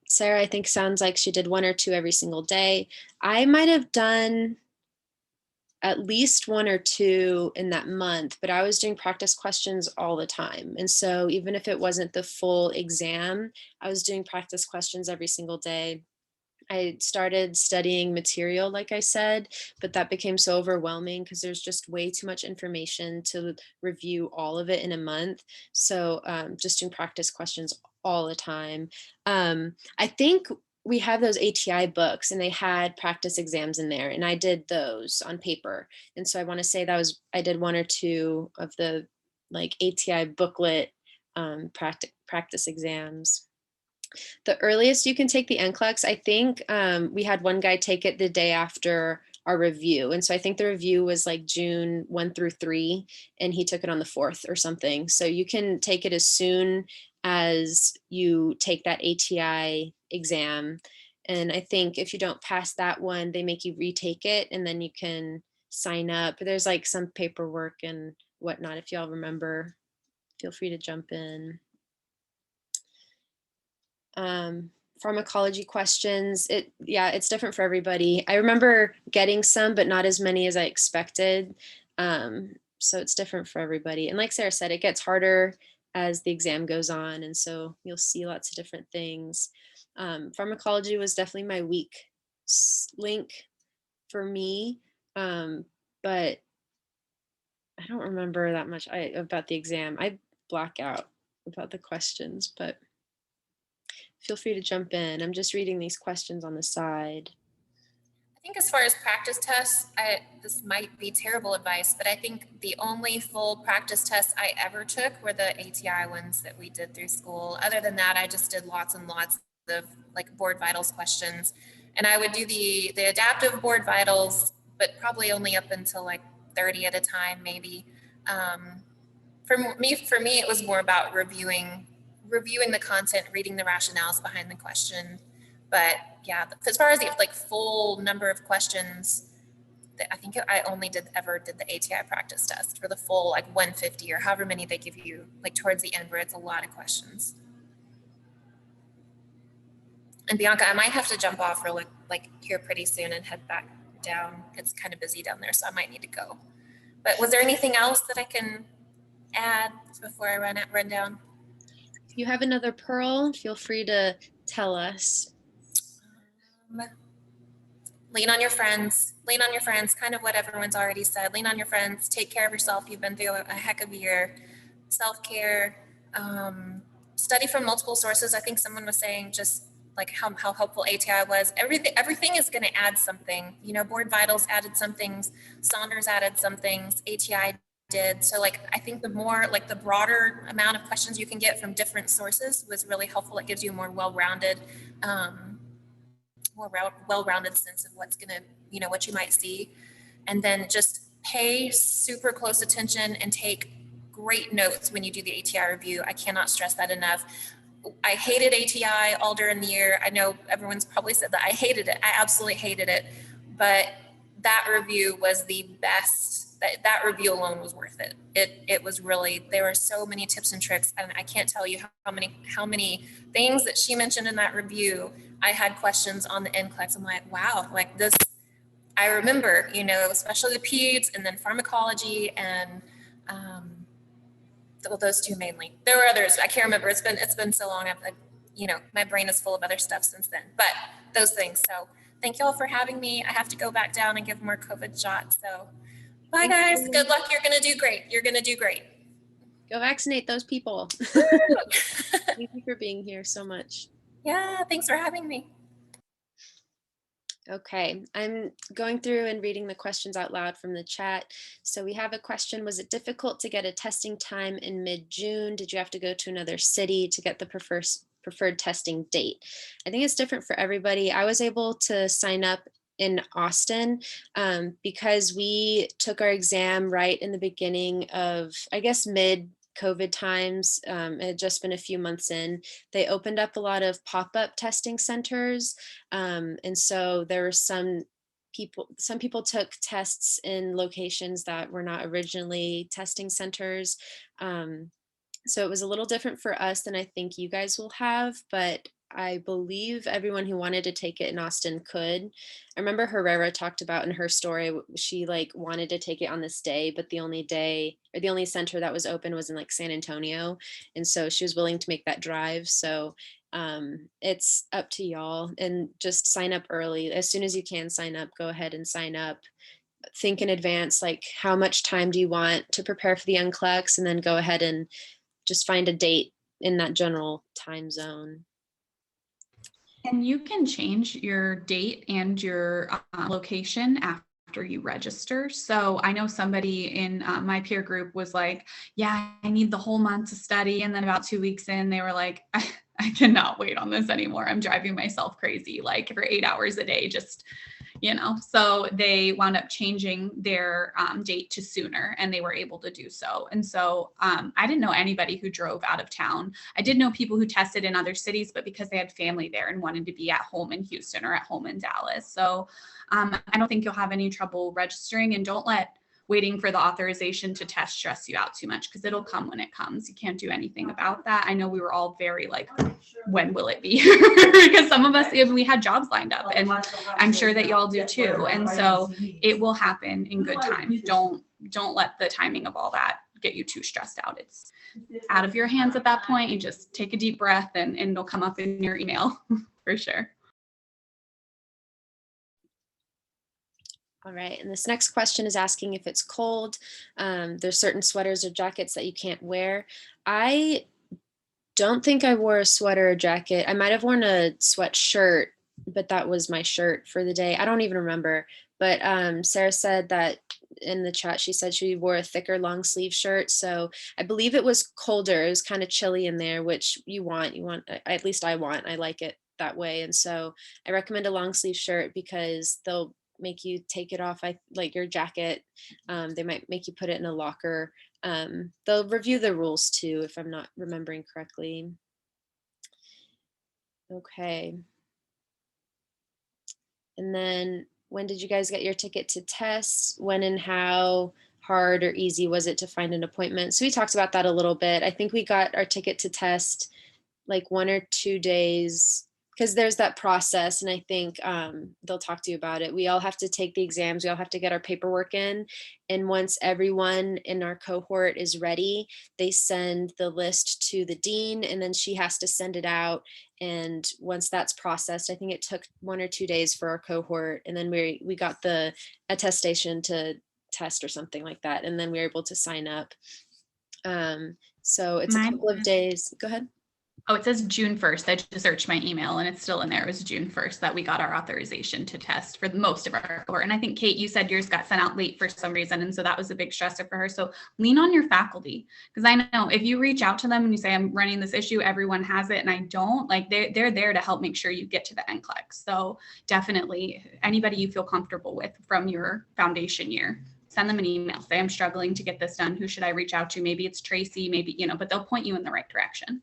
Sarah, I think sounds like she did 1 or 2 every single day. I might have done at least 1 or 2 in that month, but I was doing practice questions all the time. And so even if it wasn't the full exam, I was doing practice questions every single day. I started studying material, like I said, but that became so overwhelming because there's just way too much information to review all of it in a month. So just doing practice questions all the time. I think we have those ATI books and they had practice exams in there, and I did those on paper. And so I want to say I did 1 or 2 of the like ATI booklet practice exams. The earliest you can take the NCLEX, I think we had one guy take it the day after our review. And so I think the review was like June 1 through 3, and he took it on the 4th or something. So you can take it as soon as you take that ATI exam. And I think if you don't pass that one, they make you retake it, and then you can sign up. There's like some paperwork and whatnot. If y'all remember, feel free to jump in. Pharmacology questions, it's different for everybody. I remember getting some, but not as many as I expected. So it's different for everybody. And like Sarah said, it gets harder as the exam goes on. And so you'll see lots of different things. Pharmacology was definitely my weak link for me. But I don't remember that much about the exam. I black out about the questions, but feel free to jump in. I'm just reading these questions on the side. I think as far as practice tests, this might be terrible advice, but I think the only full practice tests I ever took were the ATI ones that we did through school. Other than that, I just did lots and lots of like board vitals questions. And I would do the adaptive board vitals, but probably only up until like 30 at a time, maybe. For me, it was more about reviewing the content, reading the rationales behind the question. But yeah, as far as the like full number of questions, I think I only ever did the ATI practice test for the full like 150 or however many they give you like towards the end, where it's a lot of questions. And Bianca, I might have to jump off for like here pretty soon and head back down. It's kind of busy down there, so I might need to go. But was there anything else that I can add before I run down? If you have another pearl, feel free to tell us. Lean on your friends, kind of what everyone's already said. Lean on your friends, take care of yourself. You've been through a heck of a year. Self-care, study from multiple sources. I think someone was saying just like how helpful ATI was. Everything is going to add something. You know, Board Vitals added some things, Saunders added some things, ATI did. So like, I think the more like the broader amount of questions you can get from different sources was really helpful. It gives you a more well-rounded sense of what's going to what you might see. And then just pay super close attention and take great notes when you do the ATI review. I cannot stress that enough. I hated ATI all during the year. I know everyone's probably said that. I hated it. I absolutely hated it. But that review was the best. That review alone was worth it. It was really, there were so many tips and tricks, and I can't tell you how many things that she mentioned in that review. I had questions on the NCLEX. I'm like, wow, like this, I remember, especially the peds and then pharmacology and well, those two mainly. There were others. I can't remember. It's been so long. My brain is full of other stuff since then, but those things. So thank you all for having me. I have to go back down and give more COVID shots. So bye guys. Good luck. You're going to do great. You're going to do great. Go vaccinate those people. Thank you for being here so much. Yeah. Thanks for having me. Okay, I'm going through and reading the questions out loud from the chat. So we have a question: was it difficult to get a testing time in mid-June? Did you have to go to another city to get the preferred testing date? I think it's different for everybody. I was able to sign up in Austin because we took our exam right in the beginning of, I guess, mid-COVID times. It had just been a few months in. They opened up a lot of pop-up testing centers. And so there were some people took tests in locations that were not originally testing centers. So it was a little different for us than I think you guys will have, but I believe everyone who wanted to take it in Austin could. I remember Herrera talked about in her story, she wanted to take it on this day, but the only center that was open was in San Antonio. And so she was willing to make that drive. So it's up to y'all, and just sign up early. As soon as you can sign up, go ahead and sign up. Think in advance, how much time do you want to prepare for the NCLEX, and then go ahead and just find a date in that general time zone. And you can change your date and your location after you register. So I know somebody in my peer group was like, yeah, I need the whole month to study. And then about 2 weeks in, they were like, I cannot wait on this anymore. I'm driving myself crazy, for 8 hours a day, just, so they wound up changing their date to sooner, and they were able to do so. And so I didn't know anybody who drove out of town. I did know people who tested in other cities, but because they had family there and wanted to be at home in Houston or at home in Dallas. So I don't think you'll have any trouble registering, and don't let waiting for the authorization to test stress you out too much, because it'll come when it comes. You can't do anything about that. I know we were all very when will it be? Because some of us, we had jobs lined up, and I'm sure that y'all do too. And so it will happen in good time. Don't let the timing of all that get you too stressed out. It's out of your hands at that point. You just take a deep breath, and it'll come up in your email for sure. All right, and this next question is asking if it's cold. There's certain sweaters or jackets that you can't wear. I don't think I wore a sweater or jacket. I might have worn a sweatshirt, but that was my shirt for the day. I don't even remember. But Sarah said that in the chat, she said she wore a thicker long sleeve shirt. So I believe it was colder. It was kind of chilly in there, which you want, at least I like it that way. And so I recommend a long sleeve shirt because they'll make you take it off, your jacket. They might make you put it in a locker. They'll review the rules too, if I'm not remembering correctly. Okay. And then when did you guys get your ticket to test? When and how hard or easy was it to find an appointment? So we talked about that a little bit. I think we got our ticket to test 1 or 2 days, because there's that process, and I think they'll talk to you about it. We all have to take the exams. We all have to get our paperwork in. And once everyone in our cohort is ready, they send the list to the dean, and then she has to send it out. And once that's processed, I think it took 1 or 2 days for our cohort. And then we got the attestation to test or something like that. And then we were able to sign up. So it's a couple of days. Go ahead. Oh, it says June 1st. I just searched my email and it's still in there. It was June 1st that we got our authorization to test for most of our cohort. And I think, Kate, you said yours got sent out late for some reason. And so that was a big stressor for her. So lean on your faculty, because I know if you reach out to them and you say, I'm running this issue, everyone has it and I don't, like they're there to help make sure you get to the NCLEX. So definitely anybody you feel comfortable with from your foundation year, send them an email. Say, I'm struggling to get this done. Who should I reach out to? Maybe it's Tracy, maybe, but they'll point you in the right direction.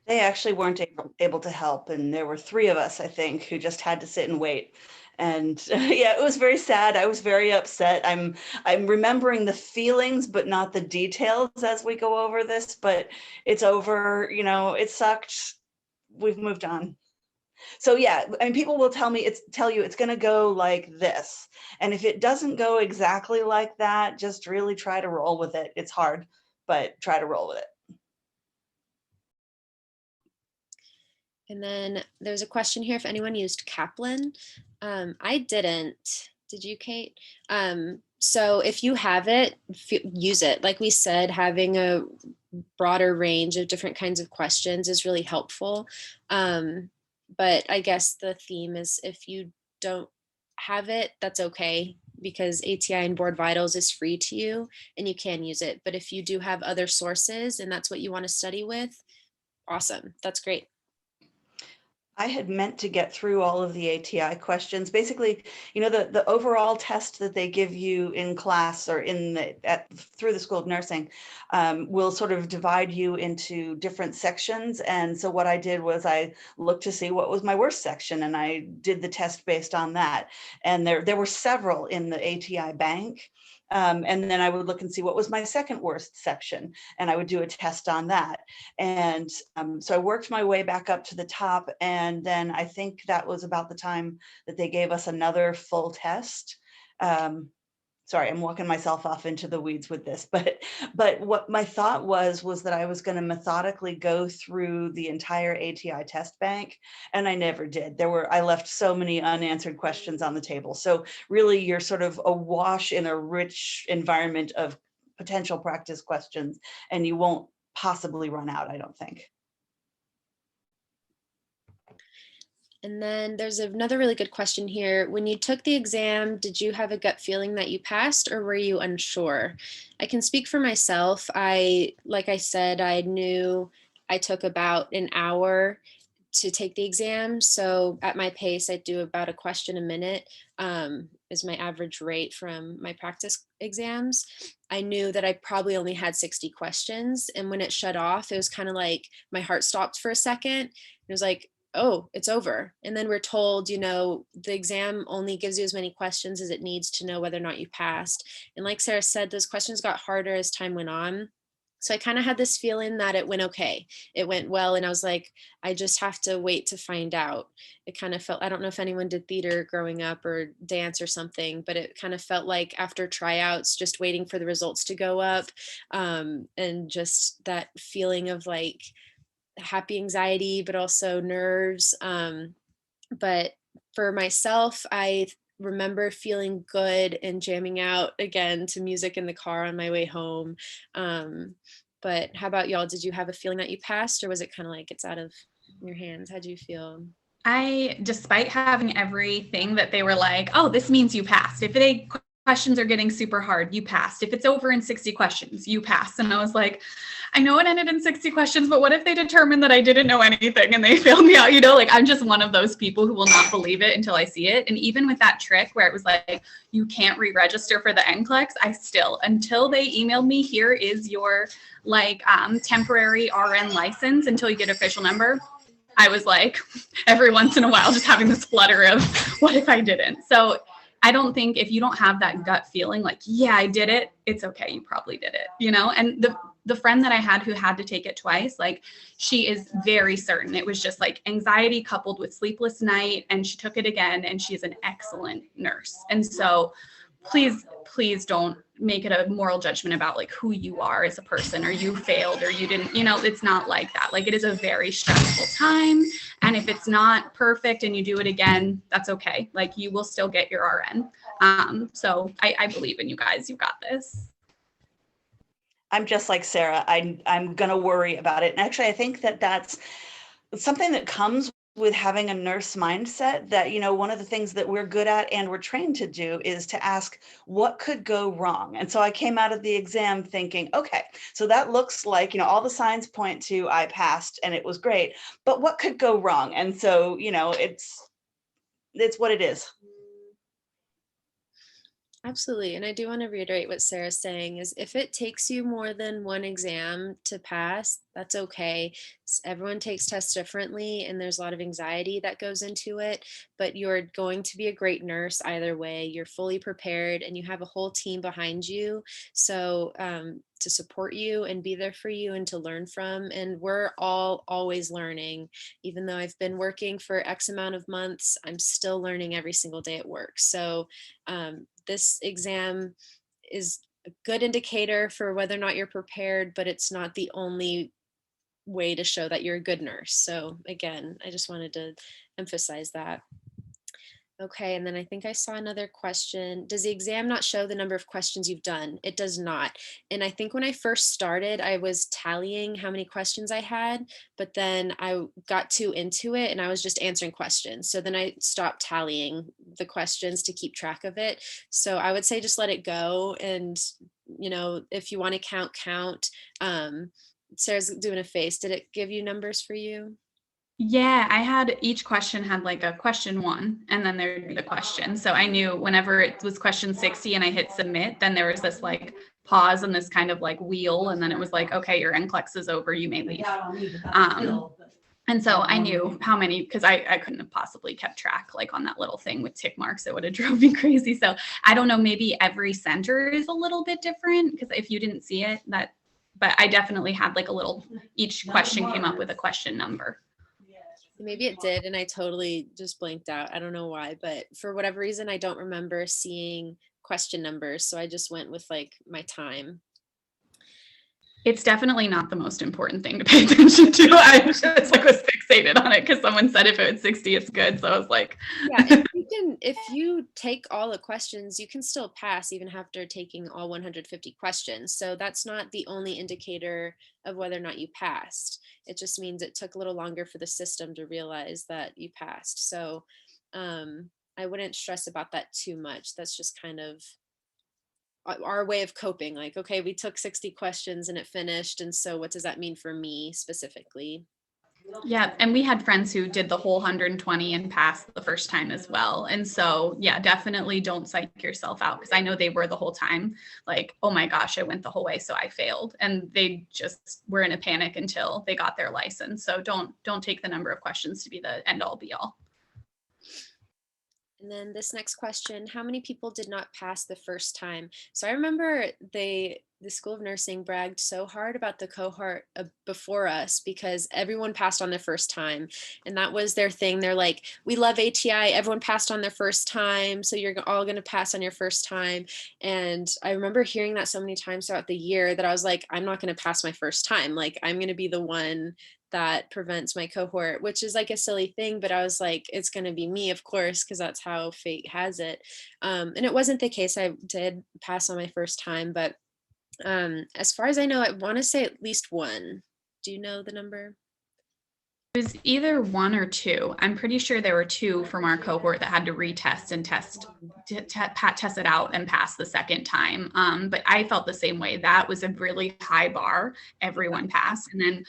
They actually weren't able to help. And there were 3 of us, I think, who just had to sit and wait. And yeah, it was very sad. I was very upset. I'm remembering the feelings, but not the details as we go over this, but it's over, it sucked. We've moved on. So yeah, and people will tell you it's going to go like this. And if it doesn't go exactly like that, just really try to roll with it. It's hard, but try to roll with it. And then there's a question here if anyone used Kaplan. I didn't. Did you, Kate? So if you have it, use it. Like we said, having a broader range of different kinds of questions is really helpful. But I guess the theme is if you don't have it, that's okay, because ATI and Board Vitals is free to you and you can use it. But if you do have other sources and that's what you want to study with, awesome. That's great. I had meant to get through all of the ATI questions. Basically, the overall test that they give you in class or through the School of Nursing will sort of divide you into different sections. And so what I did was I looked to see what was my worst section, and I did the test based on that. And there were several in the ATI bank. And then I would look and see what was my second worst section, and I would do a test on that. And so I worked my way back up to the top, and then I think that was about the time that they gave us another full test. Sorry, I'm walking myself off into the weeds with this, but what my thought was that I was going to methodically go through the entire ATI test bank, and I never did. I left so many unanswered questions on the table. So really, you're sort of awash in a rich environment of potential practice questions, and you won't possibly run out, I don't think. And then there's another really good question here. When you took the exam, did you have a gut feeling that you passed, or were you unsure? I can speak for myself. Like I said, I knew I took about an hour to take the exam. So at my pace, I do about a question a minute, is my average rate from my practice exams. I knew that I probably only had 60 questions. And when it shut off, it was kind of like my heart stopped for a second. It was like, oh, it's over. And then we're told, the exam only gives you as many questions as it needs to know whether or not you passed. And like Sarah said, those questions got harder as time went on. So I kind of had this feeling that it went okay. It went well. And I was like, I just have to wait to find out. It kind of felt, I don't know if anyone did theater growing up or dance or something, but it kind of felt like after tryouts, just waiting for the results to go up. And just that feeling of like, happy anxiety, but also nerves. But for myself, I remember feeling good and jamming out again to music in the car on my way home. But how about y'all? Did you have a feeling that you passed, or was it kind of like it's out of your hands? How do you feel? Despite having everything that they were like, oh, this means you passed. If they questions are getting super hard, you passed. If it's over in 60 questions, you passed. And I was like, I know it ended in 60 questions, but what if they determined that I didn't know anything and they failed me out? Like, I'm just one of those people who will not believe it until I see it. And even with that trick where it was like, you can't re-register for the NCLEX, until they emailed me, here is your temporary RN license until you get official number. I was like, every once in a while, just having this flutter of what if I didn't? So I don't think if you don't have that gut feeling like, yeah, I did it, it's okay. You probably did it, And the friend that I had who had to take it twice, she is very certain. It was just anxiety coupled with sleepless night, and she took it again, and she's an excellent nurse. And so please don't make it a moral judgment about who you are as a person, or you failed, or you didn't, it's not like that. It is a very stressful time. And if it's not perfect and you do it again, that's okay. You will still get your RN. So I believe in you guys. You got this. I'm just like Sarah. I'm going to worry about it. And actually, I think that that's something that comes with having a nurse mindset, that, you know, one of the things that we're good at and we're trained to do is to ask what could go wrong. And so I came out of the exam thinking, okay, so that looks like, you know, all the signs point to I passed and it was great, but what could go wrong? And so, you know, it's what it is. Absolutely. And I do want to reiterate what Sarah's saying is if it takes you more than one exam to pass, that's okay. Everyone takes tests differently and there's a lot of anxiety that goes into it, but you're going to be a great nurse either way. You're fully prepared and you have a whole team behind you. So to support you and be there for you and to learn from. And we're all always learning. Even though I've been working for X amount of months, I'm still learning every single day at work. So this exam is a good indicator for whether or not you're prepared, but it's not the only way to show that you're a good nurse. So again, I just wanted to emphasize that. Okay, and then I think I saw another question. Does the exam not show the number of questions you've done? It does not. And I think when I first started, I was tallying how many questions I had, but then I got too into it and I was just answering questions. So then I stopped tallying the questions to keep track of it. So I would say just let it go. And, you know, if you want to count. Sarah's doing a face. Did it give you numbers for you? Yeah, I had each question had like a question 1 and then there'd be the question. So I knew whenever it was question 60 and I hit submit, then there was this like pause and this kind of like wheel. And then it was like, okay, your NCLEX is over, you may leave. And so I knew how many, because I couldn't have possibly kept track like on that little thing with tick marks. It would have drove me crazy. So I don't know, maybe every center is a little bit different because if you didn't see it, but I definitely had like a little, each question came up with a question number. Maybe it did, and I totally just blanked out. I don't know why, but for whatever reason, I don't remember seeing question numbers. So I just went with like my time. It's definitely not the most important thing to pay attention to. I just like was fixated on it because someone said if it was 60, it's good. So I was like, yeah, if you take all the questions, you can still pass even after taking all 150 questions. So that's not the only indicator of whether or not you passed. It just means it took a little longer for the system to realize that you passed. So I wouldn't stress about that too much. That's just kind of our way of coping. Like, okay, we took 60 questions and it finished. And so what does that mean for me specifically? Yeah. And we had friends who did the whole 120 and passed the first time as well. And so, yeah, definitely don't psych yourself out because I know they were the whole time like, oh my gosh, I went the whole way. So I failed. And they just were in a panic until they got their license. So don't take the number of questions to be the end all be all. And then this next question, how many people did not pass the first time? So I remember the School of Nursing bragged so hard about the cohort before us because everyone passed on their first time. And that was their thing. They're like, we love ATI. Everyone passed on their first time. So you're all going to pass on your first time. And I remember hearing that so many times throughout the year that I was like, I'm not going to pass my first time. Like, I'm going to be the one that prevents my cohort, which is like a silly thing, but I was like, it's going to be me, of course, because that's how fate has it. And it wasn't the case. I did pass on my first time, but as far as I know, I want to say at least one. Do you know the number? It was either 1 or 2. I'm pretty sure there were 2 from our cohort that had to retest and test it out and pass the second time. But I felt the same way. That was a really high bar. Everyone passed. And then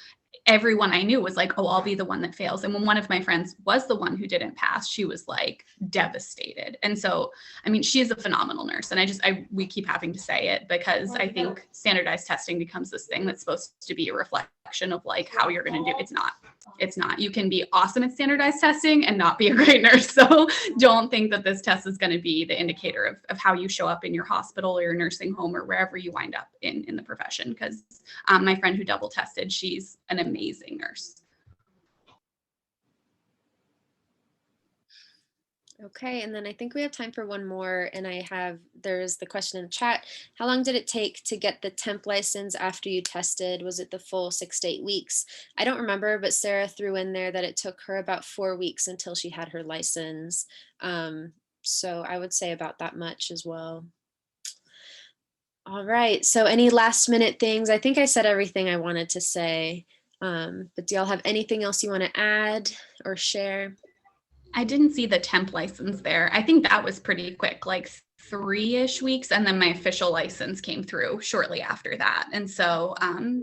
everyone I knew was like, oh, I'll be the one that fails. And when one of my friends was the one who didn't pass, she was like devastated. And so, I mean, she is a phenomenal nurse. And we keep having to say it because I think standardized testing becomes this thing that's supposed to be a reflection of like how you're going to do. It's not. You can be awesome at standardized testing and not be a great nurse. So don't think that this test is going to be the indicator of how you show up in your hospital or your nursing home or wherever you wind up in the profession. Because my friend who double tested, she's an amazing nurse. Okay, and then I think we have time for one more, and there's the question in the chat. How long did it take to get the temp license after you tested? Was it the full 6 to 8 weeks? I don't remember, but Sarah threw in there that it took her about 4 weeks until she had her license. So I would say about that much as well. All right. So any last minute things? I think I said everything I wanted to say. But do y'all have anything else you want to add or share? I didn't see the temp license there. I think that was pretty quick, like 3-ish weeks, and then my official license came through shortly after that. And so,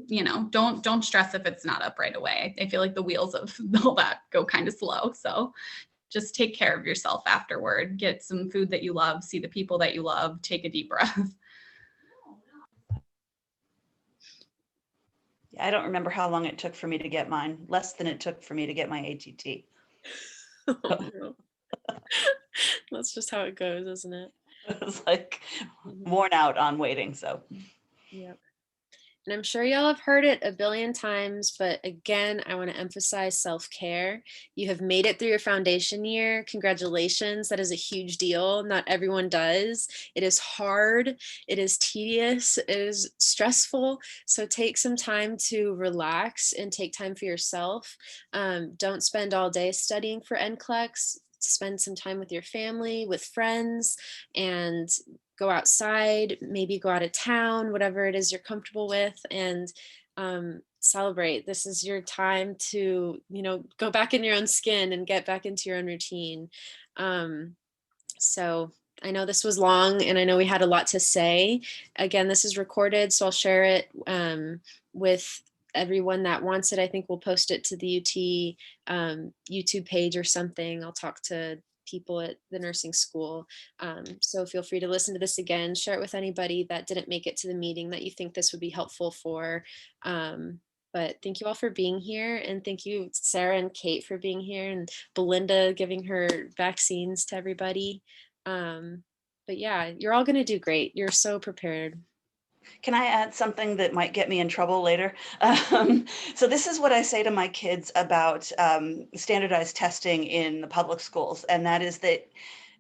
you know, don't stress if it's not up right away. I feel like the wheels of all that go kind of slow. So just take care of yourself afterward. Get some food that you love, see the people that you love, take a deep breath. I don't remember how long it took for me to get mine. Less than it took for me to get my ATT. Oh, no. That's just how it goes, isn't it? It was like worn out on waiting. So Yep. And I'm sure y'all have heard it a billion times, but again, I want to emphasize self-care. You have made it through your foundation year. Congratulations. That is a huge deal. Not everyone does. It is hard. It is tedious. It is stressful. So take some time to relax and take time for yourself. Don't spend all day studying for NCLEX. Spend some time with your family, with friends, and go outside, maybe go out of town, whatever it is you're comfortable with, and celebrate. This is your time to, you know, go back in your own skin and get back into your own routine. So I know this was long and I know we had a lot to say. Again, this is recorded, so I'll share it with everyone that wants it. I think we'll post it to the UT YouTube page or something. I'll talk to people at the nursing school. So feel free to listen to this again, share it with anybody that didn't make it to the meeting that you think this would be helpful for. But thank you all for being here. And thank you, Sarah and Kate, for being here, and Belinda giving her vaccines to everybody. But yeah, you're all going to do great. You're so prepared. can I add something that might get me in trouble later? So this is what I say to my kids about standardized testing in the public schools. And that is that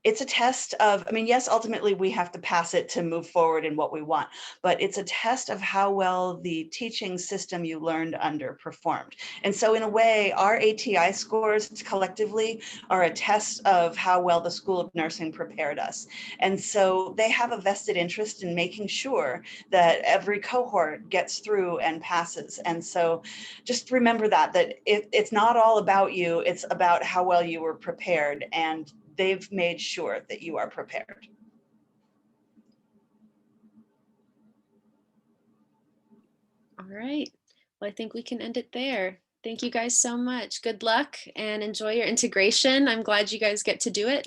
it's a test of, I mean, yes, ultimately we have to pass it to move forward in what we want, but it's a test of how well the teaching system you learned under performed. And so in a way, our ATI scores collectively are a test of how well the School of Nursing prepared us. And so they have a vested interest in making sure that every cohort gets through and passes. And so just remember that it's not all about you, it's about how well you were prepared, and they've made sure that you are prepared. All right. Well, I think we can end it there. Thank you guys so much. Good luck and enjoy your integration. I'm glad you guys get to do it.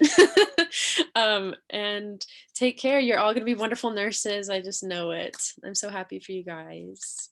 And take care. You're all going to be wonderful nurses. I just know it. I'm so happy for you guys.